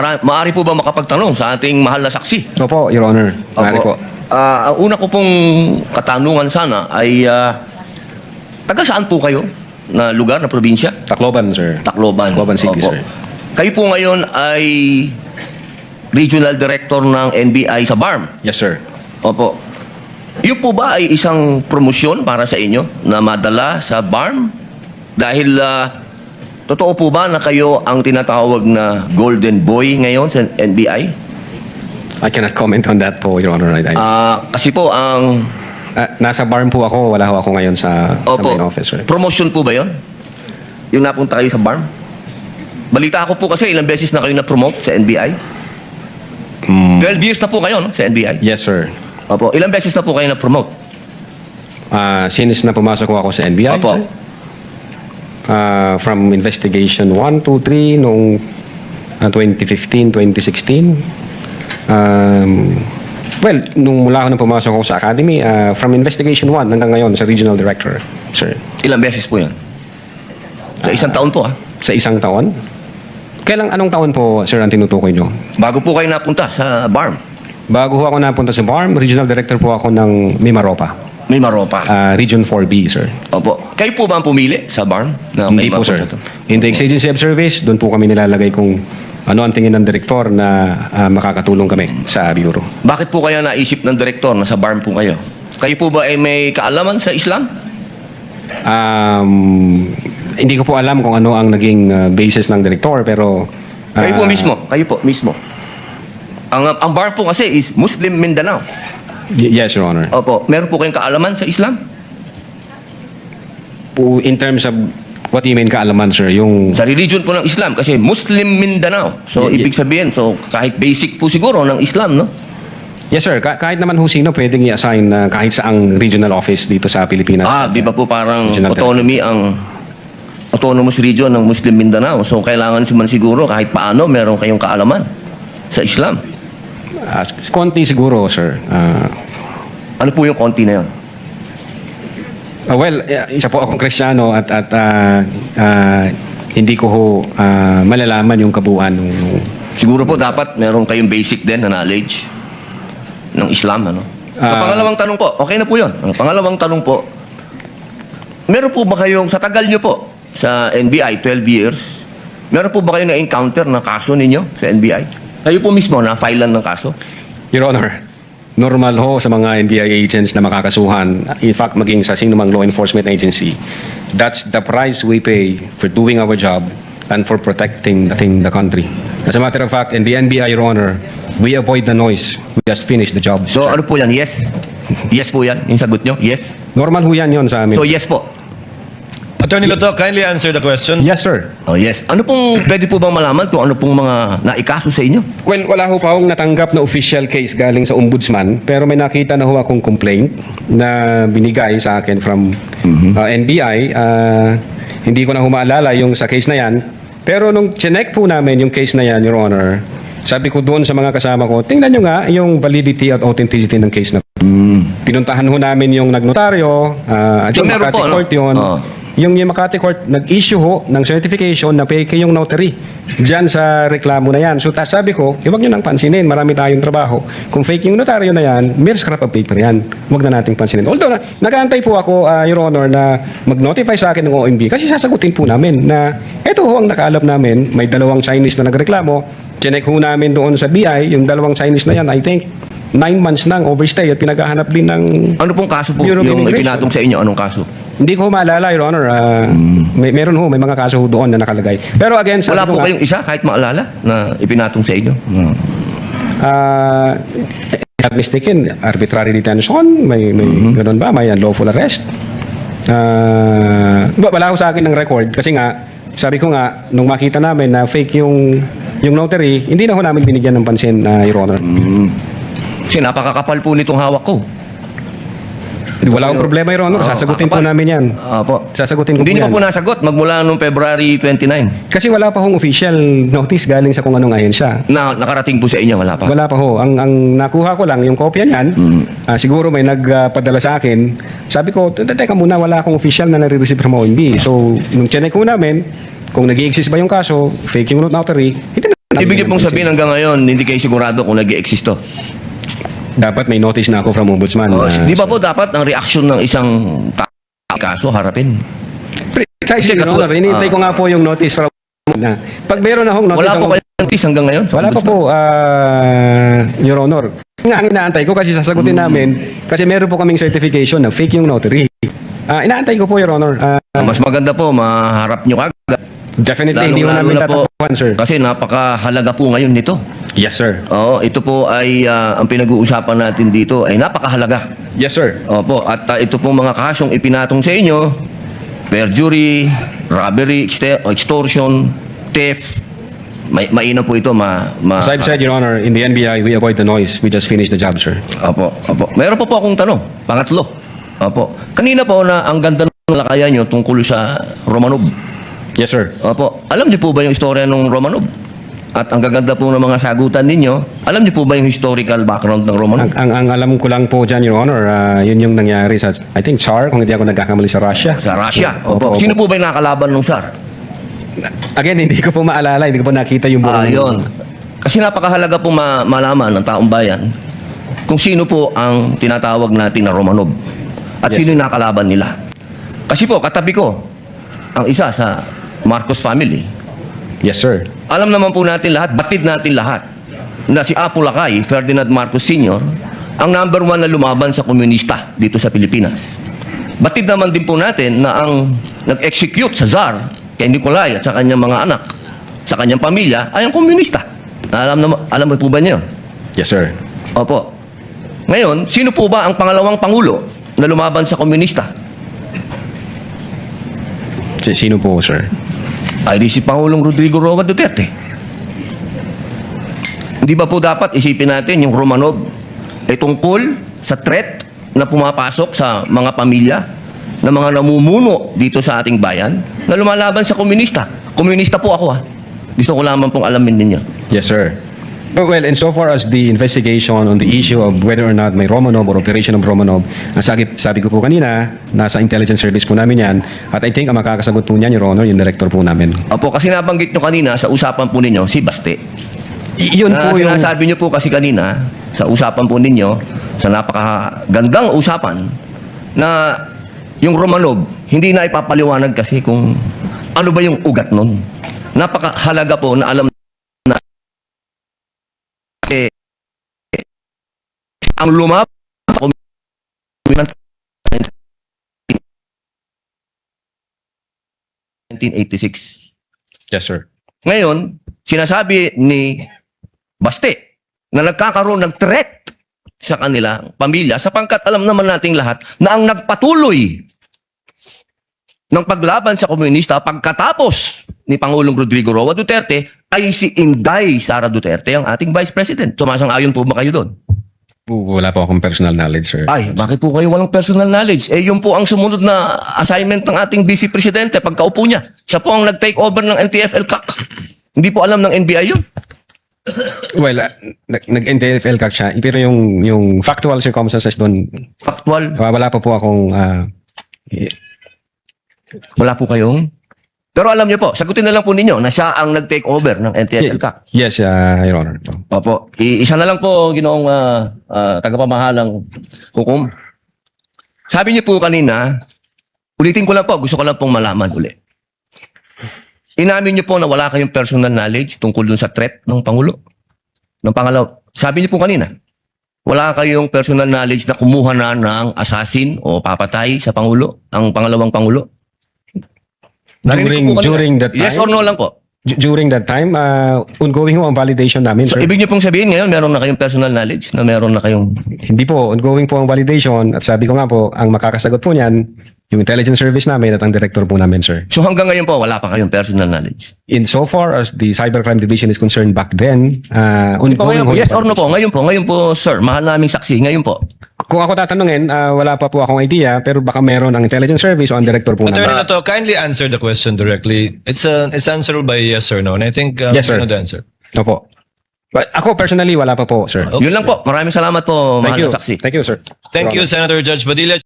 Maaari po ba makapagtanong sa ating mahal na saksi? Opo, Your Honor. Maaari po. Ang una ko pong katanungan sana ay taga saan po kayo na lugar, na probinsya? Tacloban, sir. Tacloban. Tacloban City, Opo. sir. Kayo po ngayon ay Regional Director ng NBI sa BARM. Yes, sir. Opo. Yun po ba ay isang promosyon para sa inyo na madala sa BARM? Dahil totoo po ba na kayo ang tinatawag na Golden Boy ngayon sa NBI? I cannot comment on that po, Your Honor. Kasi po ang... Nasa BARM po ako. Wala ho ako ngayon sa main office, sir. Promotion po ba yun? Yung napunta kayo sa BARM? Balita ko po kasi ilang beses na kayo na-promote sa NBI. 12 years na po kayo, no, sa NBI? Yes, sir. Opo. Ilang beses na po kayo na-promote? Since na pumasok ko ako sa NBI, Opo. sir, from investigation 1, 2, 3 noong 2015, 2016. Well, nung mula ako nang pumasok ako sa academy, from investigation 1 hanggang ngayon sa regional director, sir. Ilang beses po yun? Sa isang taon po, Sa isang taon? Anong taon po, sir, ang tinutukoy nyo? Bago po kayo napunta sa BARM. Bago ho ako napunta sa BARM, regional director po ako ng Mimaropa. May Maropa. Region 4B, sir. Opo. Kayo po ba ang pumili sa BARM? Na Hindi kayo po, sir. mapunta to? In the exigency of service, doon po kami nilalagay kung ano ang tingin ng direktor na makakatulong kami sa bureau. Bakit po kaya naisip ng direktor na sa BARM po kayo? Kayo po ba ay may kaalaman sa Islam? Hindi ko po alam kung ano ang naging basis ng direktor, pero... Kayo po mismo. Kayo po mismo. Ang BARM po kasi is Muslim Mindanao. Yes, Your Honor. Opo. Meron po kayong kaalaman sa Islam? In terms of what you mean kaalaman, sir, yung... Sa religion po ng Islam kasi Muslim Mindanao. So, ibig sabihin, kahit basic po siguro ng Islam, no? Yes, sir. Kahit naman ho sino pwedeng i-assign kahit saang regional office dito sa Pilipinas. Di ba po parang Regional autonomy ang autonomous region ng Muslim Mindanao. So, kailangan man siguro kahit paano meron kayong kaalaman sa Islam. Konti siguro, sir. Ano po yung konti na yun? Well, isa po akong Kristiyano at hindi ko ho malalaman yung kabuuan ng... Siguro po dapat meron kayong basic din na knowledge ng Islam, ano? So, pangalawang tanong po, okay na po yun. Pangalawang tanong po, meron po ba kayong, sa tagal nyo po, sa NBI, 12 years, meron po ba kayong na-encounter na kaso ninyo sa NBI? Kayo po mismo na-filean ng kaso? Your Honor, normal ho sa mga NBI agents na makakasuhan, in fact, maging sa sinumang law enforcement agency, that's the price we pay for doing our job and for protecting the country. As a matter of fact, in the NBI, Your Honor, we avoid the noise. We just finish the job. So, ano po yan? Yes? Yes po yan? Yung sagot nyo? Yes? Normal ho yan yun sa amin. So, yes po? Attorney Loto, kindly answer the question. Yes, sir. Oh, yes. Ano pong, pwede po bang malaman kung ano pong mga naikaso sa inyo? Well, wala ho pa akong natanggap na official case galing sa ombudsman, pero may nakita na ho akong complaint na binigay sa akin from NBI. Hindi ko na humaalala yung sa case na yan. Pero nung chinek po namin yung case na yan, Your Honor, sabi ko doon sa mga kasama ko, tingnan nyo nga yung validity at authenticity ng case na. Pinuntahan ho namin yung nagnotaryo, at So, yung meron Makati po, ano? Court yun. Yung Makati Court, nag-issue ho ng certification na fake yung notary dyan sa reklamo na yan. So, sabi ko, huwag nyo nang pansinin, marami tayong trabaho. Kung fake yung notaryo na yan, mere scrap of paper yan. Huwag na nating pansinin. Although, nag-aantay po ako, Your Honor, na mag-notify sa akin ng OMB kasi sasagutin po namin na ito ho ang nakaalap namin, may dalawang Chinese na nagreklamo. Chinek ho namin doon sa BI, yung dalawang Chinese na yan, I think, 9 months lang overstay at pinaghahanap din ng... Ano pong kaso po Bureau of yung Immigration. ipinatong sa inyo? Anong kaso? Hindi ko maalala, Your Honor. Meron ho, may mga kaso ho doon na nakalagay. Pero again, sabi Wala ko po nga, kayong isa kahit maalala na ipinatong sa inyo? not mistaken, arbitrary detention, may ganun ba? May unlawful arrest. Wala ho sa akin ng record kasi nga, sabi ko nga, nung makita namin na fake yung notary, hindi na ho namin binigyan ng pansin, Your Honor. Kasi napakakapal po nitong hawak ko. Wala akong problema, Your Honor. Sasagutin po namin yan. Opo. Sasagutin ko Hindi niyo po pa po yan. nasagot magmula noong February 29. Kasi wala pa hong official notice galing sa kung anong ahensya. Na nakarating po sa inyo, wala pa. Wala pa ho. Ang nakuha ko lang, yung kopya niyan, siguro may nagpadala sa akin. Sabi ko, teka muna, wala akong official na nare-receive from OMB. So, nung chinek ko namin, kung nag-i-exist ba yung kaso, fake yung notary, hindi na Ibig niyo pong sabihin hanggang ngayon, hindi kayo sigurado kung nag-i-exist to. Dapat may notice na ako from Ombudsman. Di ba po dapat ang reaksyon ng isang kaso harapin? Precisely, Your Honor. Hinihintay ko nga po yung notice from na. Pag meron akong notice... Wala po kayong notice hanggang ngayon? Wala pa po, Your Honor. Nga ang inaantay ko kasi sasagutin namin kasi meron po kaming certification na fake yung notary. Inaantay ko po, Your Honor. Mas maganda po, maharap nyo kagad. Definitely, hindi ko namin Lalong-lalo na po, tatapuan, sir. Kasi napakahalaga po ngayon nito. Yes, sir. Oo, ito po ay ang pinag-uusapan natin dito ay napakahalaga. Yes, sir. Opo, at ito pong mga kasong ipinatong sa inyo, perjury, robbery, extortion, theft, mainam po ito As I've said, Your Honor, in the NBI, we avoid the noise. We just finish the job, sir. Opo. Meron po akong tanong, pangatlo. Opo. Kanina po na ang ganda ng lakayan nyo tungkol sa Romanov. Yes, sir. Opo. Alam niyo po ba yung istorya ng Romanov? At ang gaganda po ng mga sagutan ninyo, alam niyo po ba yung historical background ng Romanov? Ang alam ko lang po dyan, Your Honor, yun yung nangyari sa, I think, Tsar, kung hindi ako nagkakamali, sa Russia. Sa Russia. Opo. Sino po ba yung nakalaban ng Tsar? Again, hindi ko po maalala, hindi ko po nakita yung buong... Yun. Kasi napakahalaga po malaman ng taong bayan kung sino po ang tinatawag natin na Romanov at sino yung nakalaban nila. Kasi po, katabi ko ang isa sa Marcos family. Yes, sir. Alam naman po natin lahat, batid natin lahat, na si Apo Lakay, Ferdinand Marcos Sr., ang number 1 na lumaban sa komunista dito sa Pilipinas. Batid naman din po natin na ang nag-execute sa Tsar, kay Nicolay at sa kanyang mga anak, sa kanyang pamilya, ay ang komunista. Alam mo po ba niyo? Yes, sir. Opo. Ngayon, sino po ba ang pangalawang pangulo na lumaban sa komunista? Sino po, sir? Ay di si Pangulong Rodrigo Roa Duterte. Hindi ba po dapat isipin natin yung Romanov ay tungkol sa threat na pumapasok sa mga pamilya na mga namumuno dito sa ating bayan na lumalaban sa komunista. Komunista po ako Gusto ko lamang pong alamin ninyo. Yes, sir. Well, and so far as the investigation on the issue of whether or not may Romanov or operation of Romanov, sabi ko po kanina, nasa intelligence service po namin yan. At I think ang makakasagot po niyan, Your Honor, yung director po namin. Opo, kasi nabanggit nyo kanina sa usapan po ninyo, si Baste. Yun po yung... Sinasabi nyo po kasi kanina, sa usapan po ninyo, sa napakagandang usapan, na yung Romanov, hindi na ipapaliwanag kasi kung ano ba yung ugat nun. Napakahalaga po na alam na ang lumab 1986. Yes, sir. Ngayon, sinasabi ni Baste na nagkakaroon ng threat sa kanilang pamilya sapagkat alam naman nating lahat na ang nagpatuloy ng paglaban sa komunista pagkatapos ni Pangulong Rodrigo Roa Duterte ay si Inday Sara Duterte, ang ating Vice President. Sumasang-ayon po ba kayo doon? Wala po akong personal knowledge, sir. Ay, bakit po kayo walang personal knowledge? Yun po ang sumunod na assignment ng ating Vice Presidente pagkaupo niya. Siya po ang nag-take over ng NTF-ELCAC. Hindi po alam ng NBI yun. Well, nag-NTF LCAC siya, pero yung factual circumstances doon, Factual. wala pa po akong... Wala po kayong... Pero alam niyo po, sagutin na lang po ninyo na siya ang nag-take over ng NTF-ELCAC. Yes, Your Honor. Opo. Isa na lang po, ginoong tagapamahalang hukom. Sabi niyo po kanina, ulitin ko lang po, gusto ko lang pong malaman uli. Inamin niyo po na wala kayong personal knowledge tungkol dun sa threat ng Pangulo. Ng pangalaw, sabi niyo po kanina, wala kayong personal knowledge na kumuha na ng assassin o papatay sa Pangulo, ang pangalawang Pangulo. Narinig ko po kanina. During that time? Yes or no lang po. During that time, ongoing ho ang validation namin, So, sir. ibig niyo pong sabihin ngayon, meron na kayong personal knowledge na meron na kayong... Hindi po, ongoing po ang validation. At sabi ko nga po, ang makakasagot po niyan, yung intelligence service namin at ang director po namin, sir. So hanggang ngayon po, wala pa kayong personal knowledge. In so far as the cybercrime division is concerned back then, ongoing ho. Yes or no po? Ngayon po, sir, mahal naming saksi, ngayon po. Kung ako tatanungin, wala pa po akong idea, pero baka meron ang intelligence service o ang director po Attorney namin. Lato, kindly answer the question directly. It's answerable by yes or no. And I think Yes, sir. you know the answer. Opo. But ako personally, wala pa po, sir. Okay. Yun lang po. Maraming salamat po, mahal na saksi. Thank you, sir. Thank you, Senator Judge Padilla.